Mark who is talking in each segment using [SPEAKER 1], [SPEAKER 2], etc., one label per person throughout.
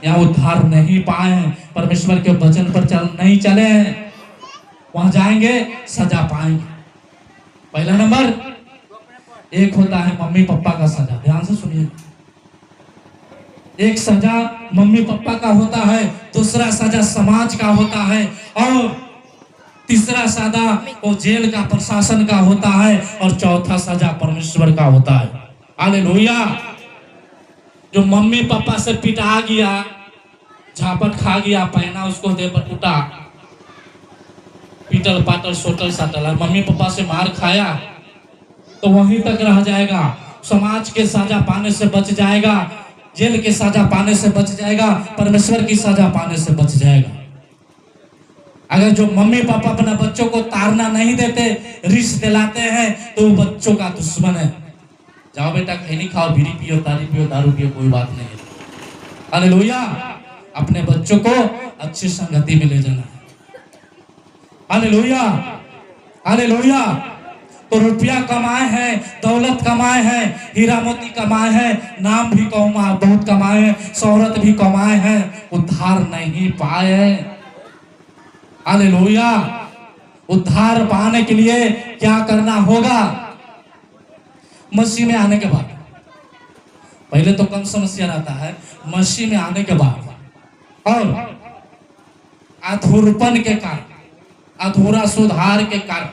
[SPEAKER 1] यहाँ उद्धार नहीं पाए, परमेश्वर के वचन पर नहीं चले, वहां जाएंगे सजा पाएंगे। पहला नंबर एक होता है मम्मी पापा का सजा, ध्यान से सुनिए। एक सजा मम्मी पापा का होता है, दूसरा सजा समाज का होता है, और तीसरा सजा वो जेल का प्रशासन का होता है, और चौथा सजा परमेश्वर का होता है। हालेलुया। जो मम्मी पापा से पिटा गया, झापट खा गया, पहना उसको दे पर टूटा, पीटल पाटल सोटल साटल, मम्मी पापा से मार खाया तो वहीं तक रह जाएगा। समाज के सजा पाने से बच जाएगा, जेल के सजा पाने से बच जाएगा, परमेश्वर की सजा पाने से बच जाएगा। अगर जो मम्मी पापा अपने बच्चों को ताड़ना नहीं देते, रिस दिलाते हैं, तो वो बच्चों का दुश्मन है। जाओ बेटा खैनी खाओ, बीड़ी पियो, तारी पियो, दारू पियो, कोई बात नहीं है। हालेलुया। अपने बच्चों को अच्छी संगति में ले जाना है। Hallelujah, hallelujah. तो रुपया कमाए हैं, दौलत कमाए हैं, हीरा मोती कमाए हैं, नाम भी बहुत कमाए हैं, शोहरत भी कमाए हैं, उद्धार नहीं पाए। हालेलुया। उद्धार पाने के लिए क्या करना होगा? मसीह में आने के बाद, पहले तो कम समस्या रहता है, मसीह में आने के बाद और अधूरपन के कारण, अधूरा सुधार के कारण,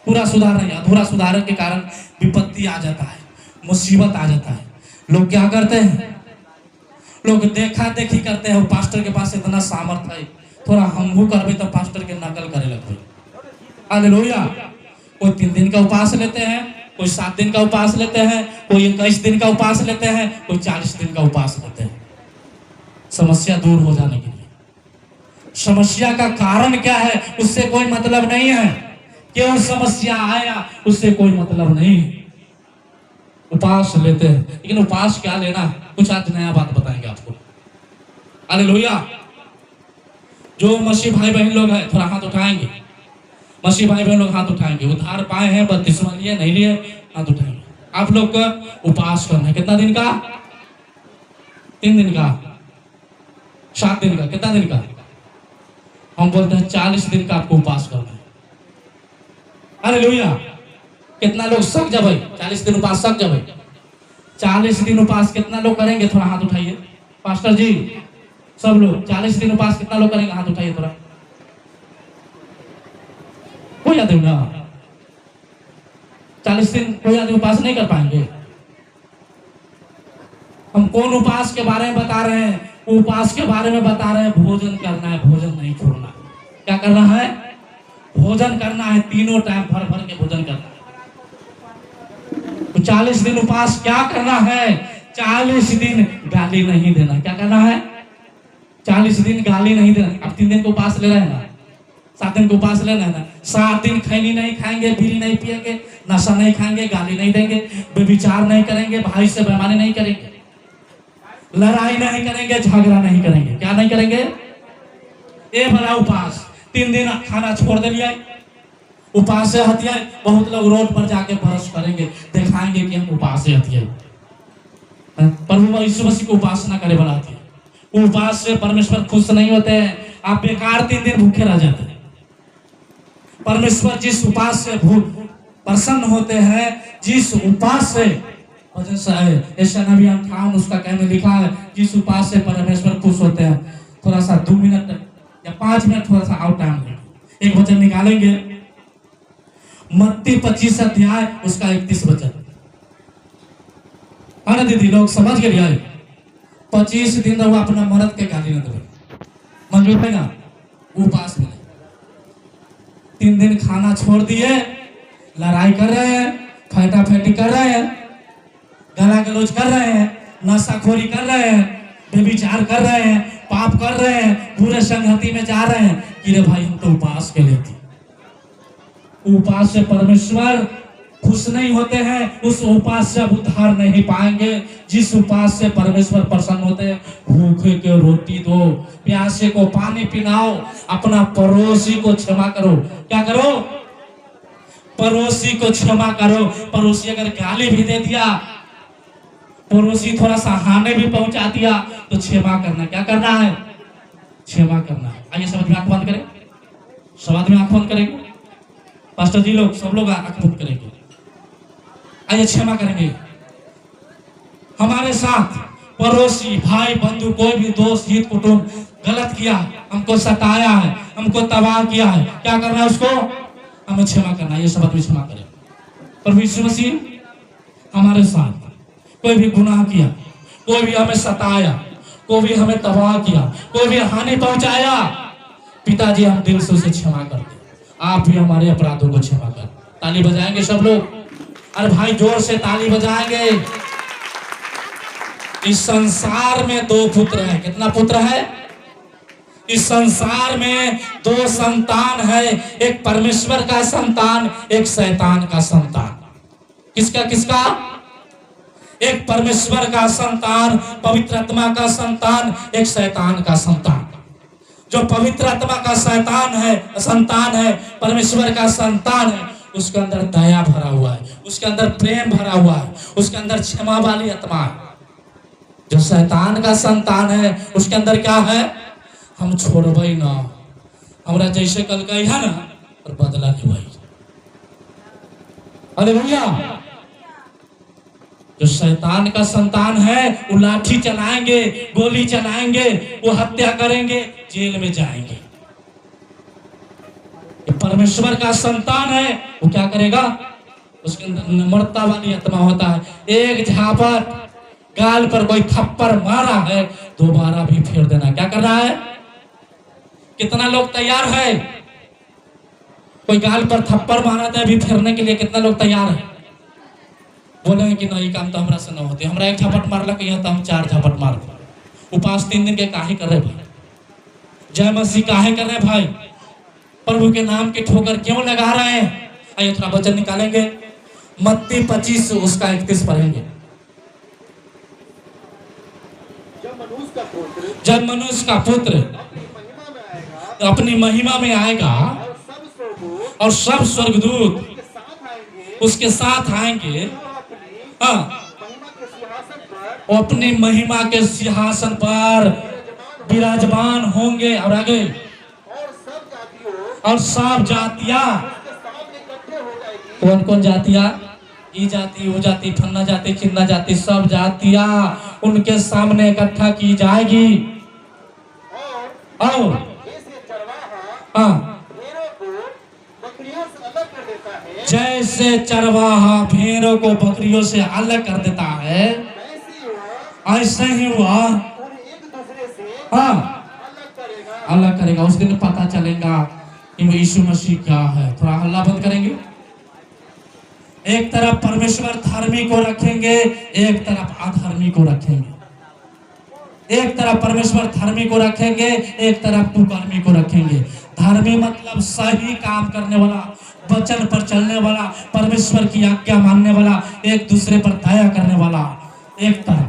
[SPEAKER 1] पूरा सुधार नहीं, अधूरा सुधार के कारण विपत्ति आ जाता है, मुसीबत आ जाता है। लोग क्या करते हैं? लोग देखा देखी करते हैं, पास्टर के पास इतना सामर्थ्य है, थोड़ा हमहू करबे तो पास्टर के नकल करे लगते। हालेलुया। कोई 3 दिन का उपवास लेते हैं, कोई 7 दिन का उपवास लेते हैं, कोई 21 दिन का उपवास लेते हैं, कोई 40 दिन का उपवास लेते हैं, समस्या दूर हो जाने के लिए। समस्या का कारण क्या है उससे कोई मतलब नहीं है, क्यों समस्या आया उससे कोई मतलब नहीं। उपवास लेते हैं, लेकिन उपवास क्या लेना, कुछ आज नया बात बताएंगे आपको। हालेलुया। जो मसीह भाई बहन लोग हैं थोड़ा हाथ उठाएंगे, मसीह भाई बहन लोग हाथ उठाएंगे, उद्धार पाए हैं, बपतिस्मा लिए नहीं लिए, हाथ उठाएंगे। आप लोग का उपवास करना है, कितना दिन का? 3 दिन का, 7 दिन का, कितना दिन का? हम बोलते हैं 40 दिन का आपको उपवास करना है। हालेलुया। कितना लोग सक जब 40 दिन उपवास सक जब 40 दिन उपवास कितना लोग करेंगे? थोड़ा हाथ उठाइए। पास्टर जी सब लोग 40 दिन उपवास कितना लोग करेंगे? हाथ उठाइए थोड़ा। कोई आदमी ना 40 दिन कोई आदमी उपवास नहीं कर पाएंगे। हम कौन उपवास के बारे में बता रहे हैं? उपवास के बारे में बता रहे हैं, भोजन करना है, भोजन नहीं छोड़ना। क्या करना है? भोजन करना है, तीनों टाइम भर भर के भोजन करना है। तो 40 दिन उपवास क्या करना है? 40 दिन गाली नहीं देना। क्या करना है? 40 दिन गाली नहीं देना। अब 3 दिन को उपवास ले रहे हैं ना, 7 दिन को उपवास लेना है ना। 7 दिन खैनी नहीं खाएंगे, बीड़ी नहीं पिएंगे, नशा नहीं खाएंगे, गाली नहीं देंगे, व्यभिचार नहीं करेंगे, भाई से बेईमानी नहीं करेंगे, लड़ाई नहीं करेंगे, झगड़ा नहीं करेंगे। क्या नहीं करेंगे? ये भला उपवास। 3 दिन खाना छोड़ दिया, उपवास से हथिया। बहुत लोग रोड पर जाके बरस करेंगे, दिखाएंगे कि हम उपवास से हथिया। प्रभु यीशु मसीह को उपासना करे वाला हथिया। उपवास से परमेश्वर खुश नहीं होते हैं, आप बेकार 3 दिन भूखे रह जाते हैं। परमेश्वर जिस उपवास से प्रसन्न होते हैं, जिस उपवास से नबी 58 उसका कहने लिखा है, जिस उपवास से परमेश्वर खुश होते हैं। थोड़ा सा 2 मिनट या 5 मिनट थोड़ा सा आउट टाइम लेंगे, एक वचन निकालेंगे, मत्ती 25 अध्याय उसका 31 वचन। अरे दीदी लोग समझ के लिए 25 दिन रहो अपना मर्द के गाली न दे, मंजूर है ना? उपवास में 3 दिन खाना छोड़ दिए, लड़ाई कर रहे हैं, फैटा फैटी कर रहे हैं, गाला गलौज कर रहे हैं, नशाखोरी कर रहे हैं, व्यभिचार कर रहे हैं, पाप कर रहे हैं, पूरे संगति में जा रहे हैं कि रे भाई हम तो उपवास के लिए थे। उपवास से परमेश्वर खुश नहीं होते हैं, उस उपवास से आप उद्धार नहीं पाएंगे। जिस उपवास से परमेश्वर प्रसन्न होते हैं, भूखे को रोटी दो, प्यासे को पानी पिलाओ, अपना पड़ोसी को क्षमा करो। क्या करो? पड़ोसी को क्षमा करो। पड़ोसी अगर गाली भी दे दिया, पड़ोसी थोड़ा सा हानि भी पहुंचा दिया तो क्षमा करना। क्या करना है? क्षमा करना है। आइए सब आदमी आंख बंद करें, सब आदमी आंख बंद करेंगे। पास्टर जी लोग सब लोग आंख बंद करेंगे। आइए क्षमा करेंगे। हमारे साथ पड़ोसी भाई बंधु कोई भी दोस्त हित कुटुंब गलत किया, हमको सताया है, हमको तबाह किया है, क्या करना है? उसको हमें क्षमा करना है। ये सब आदमी क्षमा करें। प्रभु यीशु मसीह हमारे साथ कोई भी गुनाह किया, कोई भी हमें सताया, कोई भी हमें तबाह किया, कोई भी हानि पहुंचाया, पिताजी हम दिल से उसे क्षमा करते। आप भी हमारे अपराधों को क्षमा कर। ताली बजाएंगे सब लोग। अरे भाई जोर से ताली बजाएंगे। इस संसार में दो पुत्र है। कितना पुत्र है? इस संसार में दो संतान है, एक परमेश्वर का संतान, एक शैतान का संतान। किसका किसका? एक परमेश्वर का संतान, पवित्र आत्मा का संतान, एक शैतान का संतान। जो पवित्र आत्मा का शैतान है, संतान है, परमेश्वर का संतान है, उसके अंदर दया भरा हुआ है, उसके अंदर प्रेम भरा हुआ है, उसके अंदर क्षमा वाली आत्मा है। जो शैतान का संतान है उसके अंदर क्या है? हम छोड़बई ना, हमरा जैसे कल कही है ना, और बदला निभाई। अरे भैया, जो शैतान का संतान है वो लाठी चलाएंगे, गोली चलाएंगे, वो हत्या करेंगे, जेल में जाएंगे। परमेश्वर का संतान है वो क्या करेगा? उसके अंदर नम्रता वाली आत्मा होता है। एक झापट गाल पर कोई थप्पड़ मारा है, दोबारा भी फेर देना। क्या करना है? कितना लोग तैयार है? कोई गाल पर थप्पड़ मारा था अभी फेरने के लिए कितना लोग तैयार है? बोलेंगे कि नहीं, काम तो हमरा से न होते, हमरा एक झपट मारला कहीं तो हम 4 झपट मार दे। उपास 3 दिन के काहे कर रहे भाई? जय मसीह काहे कर रहे भाई? प्रभु के नाम की ठोकर क्यों लगा रहे हैं? आइए थोड़ा वचन निकालेंगे। मत्ती 25 उसका 31 पढ़ेंगे। जब मनुष्य का पुत्र अपनी महिमा में आएगा और सब स्वर्गदूत उसके साथ आएंगे, हाँ, वो अपनी महिमा के सिंहासन पर विराजमान होंगे। और आगे, और सब जातियां, कौन कौन जातियां? ई जाति, वो जाति, फन्ना जाति, चिन्ना जाति, सब जातियां उनके सामने इकट्ठा की जाएगी। और हाँ, जैसे चरवाहा भेड़ों को बकरियों से अलग कर देता है, ऐसे ही वह हाँ अलग करेगा। उस दिन पता चलेगा कि वो यीशु मसीह क्या है। थोड़ा हल्ला बंद करेंगे। एक तरफ परमेश्वर धर्मी को रखेंगे, एक तरफ अधर्मी को रखेंगे। एक तरफ परमेश्वर धर्मी को रखेंगे, एक तरफ कुकर्मी को रखेंगे। धर्मी मतलब सही काम करने वाला, वचन पर चलने वाला, परमेश्वर की आज्ञा मानने वाला, एक दूसरे पर दया करने वाला एक तरफ,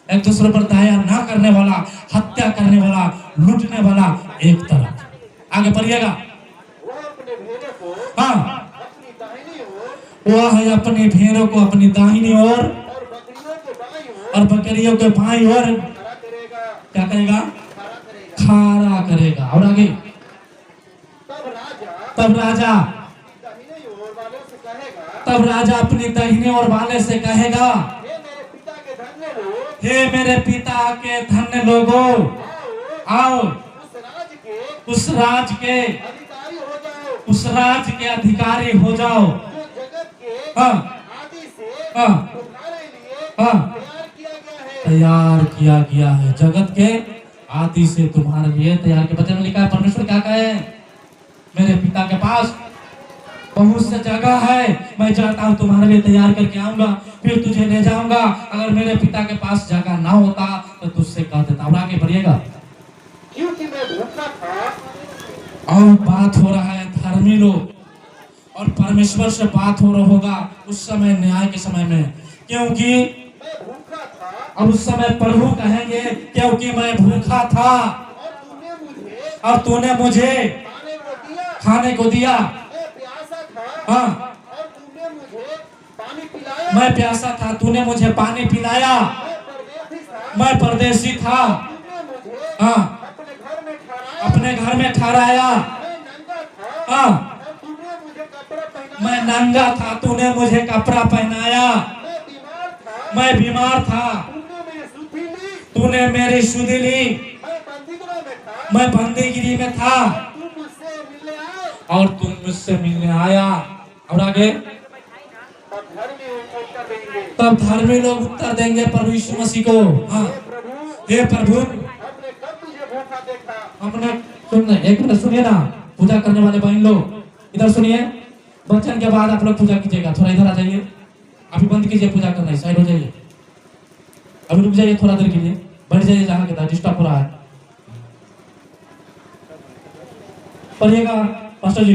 [SPEAKER 1] एक दूसरे पर दया ना करने वाला, हत्या करने वाला, लूटने वाला एक तरफ। आगे पढ़िएगा। हाँ, वह है अपनी भेड़ों को अपनी दाहिनी ओर और बकरियों के बाईं ओर क्या करेगा? खारा करेगा। और आगे, तब राजा अपनी दाहिने ओर वाले से कहेगा, हे मेरे पिता के धन्य लोगों, आओ उस राज के अधिकारी हो जाओ। हाँ हाँ हाँ, तैयार किया गया है, जगत के आदि से तुम्हारे लिए तैयार के। वचन में लिखा है, परमेश्वर क्या कहे? मेरे पिता के पास बहुत से जगह है, मैं जाता हूँ तुम्हारे लिए तैयार करके आऊंगा, फिर तुझे ले जाऊंगा। अगर मेरे पिता के पास जगह ना होता तो तुझसे कह देता। और आगे बढ़िएगा। क्योंकि मैं भूखा था। और बात हो रहा है धर्मी लोग और परमेश्वर से बात हो रहा होगा उस समय, न्याय के समय में, क्योंकि मैं भूखा था। अब उस समय प्रभु कहेंगे, क्योंकि मैं भूखा था और तूने मुझे खाने को दिया। हाँ, और तुमने मुझे पानी पिलाया। मैं प्यासा था, तूने मुझे पानी पिलाया। मैं परदेसी था, हाँ, अपने घर में ठहराया। हाँ, मैं नंगा था, तूने मुझे कपड़ा पहनाया। मैं बीमार था, तूने मेरी सुध ली। मैं बंदीगिरी में था और तुम मुझसे मिलने आया। और आगे, तब धर्मी लोग उत्तर देंगे प्रभु यीशु मसीह को, हाँ, हे प्रभु, हमने, सुन, एक मिनट सुनिए ना, पूजा करने वाले बहन लोग इधर सुनिए। वचन के बाद आप लोग पूजा कीजिएगा। थोड़ा इधर आ जाइए, अभी बंद कीजिए पूजा करना, साइड हो जाइए, अभी रुक जाइए थोड़ा देर के लिए, बैठ जाइए जहाँ के डिस्टर्ब हो रहा है। पढ़िएगा पास्टर जी।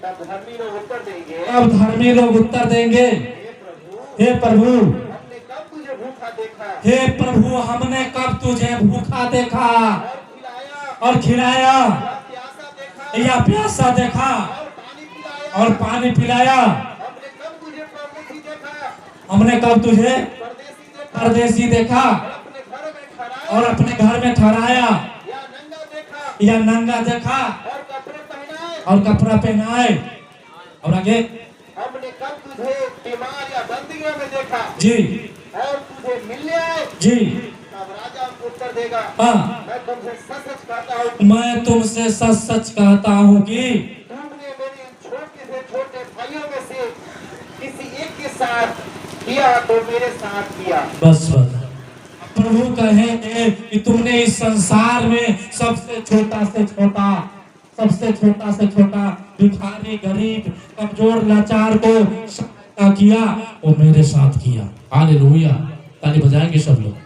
[SPEAKER 2] तब धर्मी लोग उत्तर देंगे,
[SPEAKER 1] अब धर्मी लोग उत्तर देंगे, हे प्रभु,
[SPEAKER 2] हमने कब तुझे भूखा देखा
[SPEAKER 1] हे प्रभु, हमने कब तुझे भूखा देखा
[SPEAKER 2] और खिलाया,
[SPEAKER 1] और खिलाया,
[SPEAKER 2] प्यासा देखा
[SPEAKER 1] या प्यासा देखा
[SPEAKER 2] और पानी पिलाया।
[SPEAKER 1] और पानी पिलाया।
[SPEAKER 2] हमने कब तुझे परदेसी देखा,
[SPEAKER 1] हमने कब तुझे
[SPEAKER 2] परदेसी देखा
[SPEAKER 1] परदेसी देखा
[SPEAKER 2] और अपने घर में ठहराया,
[SPEAKER 1] या नंगा देखा
[SPEAKER 2] और कपड़े पहनाए।
[SPEAKER 1] और कपड़ा पहनाए। और आगे,
[SPEAKER 2] हमने कब तुझे बीमार या बंदियों में देखा
[SPEAKER 1] जी
[SPEAKER 2] और तुझे मिलने आए।
[SPEAKER 1] जी,
[SPEAKER 2] तब राजा उनको उत्तर देगा,
[SPEAKER 1] हाँ,
[SPEAKER 2] मैं तुमसे सच सच कहता हूँ,
[SPEAKER 1] मैं तुमसे सच सच कहता हूँ कि
[SPEAKER 2] तुमने मेरे छोटे से छोटे भाइयों में से किसी एक के साथ किया तो मेरे साथ किया।
[SPEAKER 1] बस बस, प्रभु कहेंगे कि तुमने इस संसार में सबसे छोटा से छोटा, सबसे छोटा से छोटा भिखारी, गरीब, कमजोर, लाचार को सहायता किया, वो मेरे साथ किया। हालेलुया, ताली बजाएंगे सब लोग।